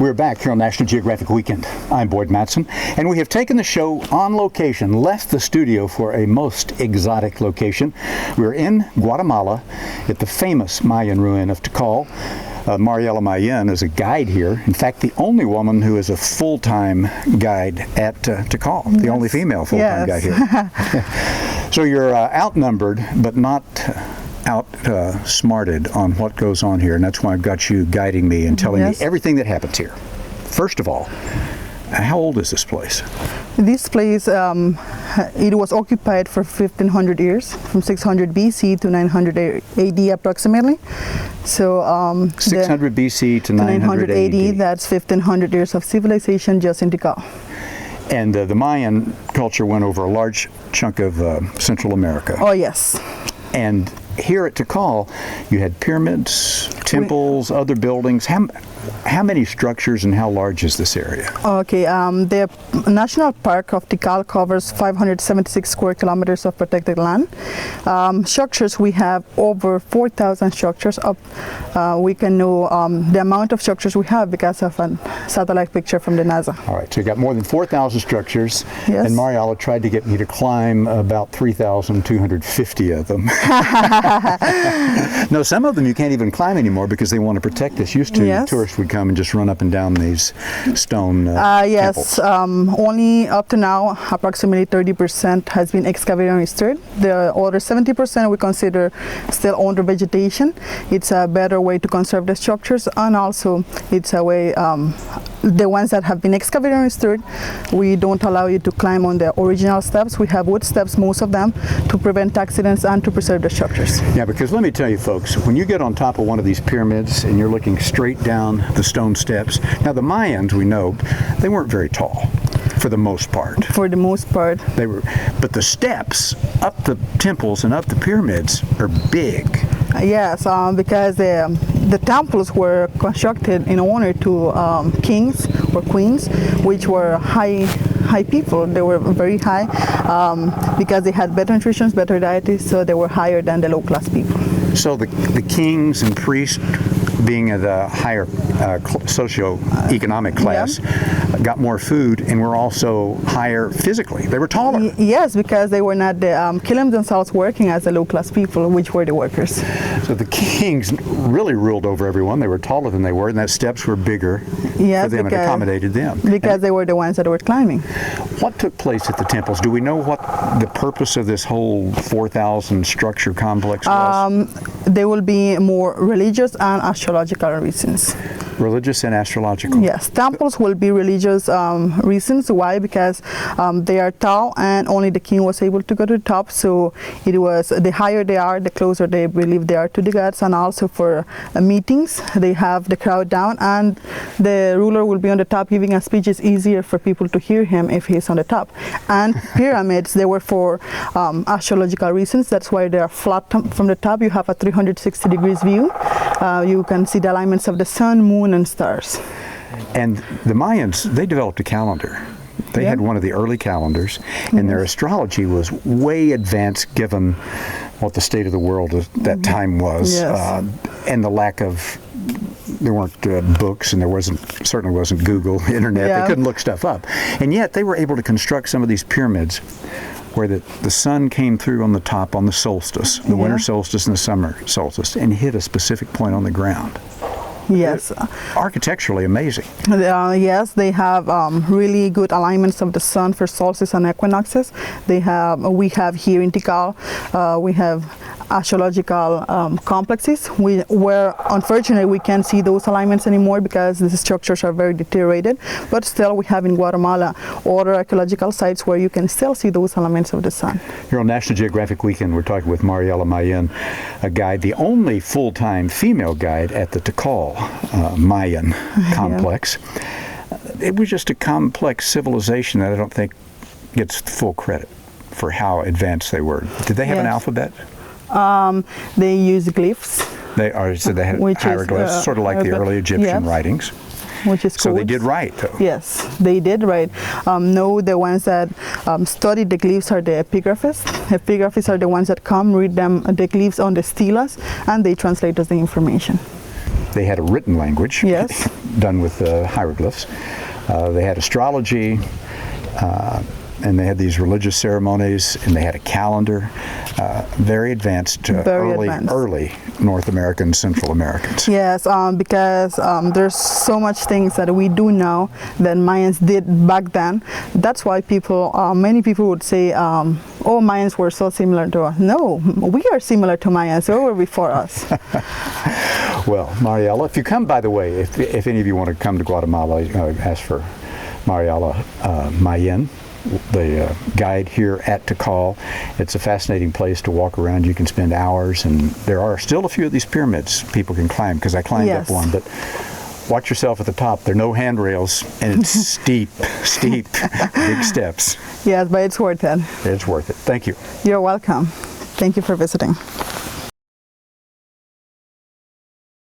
We're back here on National Geographic Weekend. I'm Boyd Matson, and we have taken the show on location, left the studio for a most exotic location. We're in Guatemala at the famous Mayan ruin of Tikal. Mariela Mayen is a guide here. In fact, the only woman who is a full-time guide at Tikal, the only female full-time guide here. So you're outnumbered, but not outsmarted on what goes on here, and that's why I've got you guiding me and telling me everything that happens here. First of all, how old is this place? This place, it was occupied for 1,500 years, from 600 BC to 900 AD approximately. So 600 BC to 900 AD. That's 1,500 years of civilization just in Tikal. And the Mayan culture went over a large chunk of Central America. Oh, yes. And here at Tikal, you had pyramids, temples, other buildings. How many structures and how large is this area? Okay, the National Park of Tikal covers 576 square kilometers of protected land. Structures, we have over 4,000 structures. We can know the amount of structures we have because of a satellite picture from the NASA. All right, so you got more than 4,000 structures, yes. And Mariela tried to get me to climb about 3,250 of them. No, some of them you can't even climb anymore because they want to protect us. Used to, tourists would come and just run up and down these stone yes, only up to now, approximately 30% has been excavated and restored. The other 70% we consider still under vegetation. It's a better way to conserve the structures, and also it's a way, the ones that have been excavated and restored, we don't allow you to climb on the original steps. We have wood steps, most of them, to prevent accidents and to preserve the structures. Yeah, because let me tell you folks, when you get on top of one of these pyramids and you're looking straight down the stone steps, now the Mayans, we know, they weren't very tall for the most part. For the most part. They were, but the steps up the temples and up the pyramids are big. Yes, because the temples were constructed in honor to kings or queens, which were high people. They were very high because they had better nutrition, better diet, so they were higher than the low-class people. So the kings and priests, being at a higher socio-economic class, got more food and were also higher physically. They were taller. Yes, because they were not killing themselves working as the low-class people, which were the workers. So the kings really ruled over everyone. They were taller than they were, and the steps were bigger for them and accommodated them. Because they were the ones that were climbing. What took place at the temples? Do we know what the purpose of this whole 4,000 structure complex was? They will be more religious and astrological reasons. Religious and astrological? Yes, temples will be religious reasons. Why? Because they are tall and only the king was able to go to the top. So it was, the higher they are, the closer they believe they are to the gods. And also for meetings, they have the crowd down and the ruler will be on the top giving a speech. It's easier for people to hear him if he's on the top. And pyramids, they were for astrological reasons. That's why they are flat from the top. You have a 360 degrees view. You can see the alignments of the sun, moon, and stars. And the Mayans, they developed a calendar. They had one of the early calendars, and their astrology was way advanced given what the state of the world at that time was, and the lack of, there weren't books, and there certainly wasn't Google, internet. They couldn't look stuff up. And yet they were able to construct some of these pyramids where the sun came through on the top on the solstice, the winter solstice and the summer solstice, and hit a specific point on the ground. Yes. Architecturally amazing. Yes, they have really good alignments of the sun for solstice and equinoxes. We have here in Tikal, we have astrological complexes where unfortunately we can't see those alignments anymore because the structures are very deteriorated, but still we have in Guatemala other archaeological sites where you can still see those elements of the sun. Here on National Geographic Weekend, we're talking with Mariela Mayen, a guide, the only full-time female guide at the Tikal Mayan complex. It was just a complex civilization that I don't think gets full credit for how advanced they were. Did they have an alphabet? They use glyphs. So they had hieroglyphs, sort of like the early Egyptian writings. Which is so they did write, though. Yes, they did write. No, the ones that studied the glyphs are the epigraphists. Epigraphists are the ones that come, read them, the glyphs on the stelas, and they translate us the information. They had a written language. Yes. done with hieroglyphs. They had astrology, and they had these religious ceremonies, and they had a calendar. Very advanced, early North American, Central Americans. Yes, because there's so much things that we do now that Mayans did back then. That's why many people would say, oh, Mayans were so similar to us. No, we are similar to Mayans. They were before us. Well, Mariela, if you come, by the way, if any of you want to come to Guatemala, ask for Mariela Mayen, the guide here at Tikal. It's a fascinating place to walk around. You can spend hours, and there are still a few of these pyramids people can climb, because I climbed up one, but watch yourself at the top. There are no handrails, and it's steep, big steps. Yes, but it's worth it. It's worth it. Thank you. You're welcome. Thank you for visiting.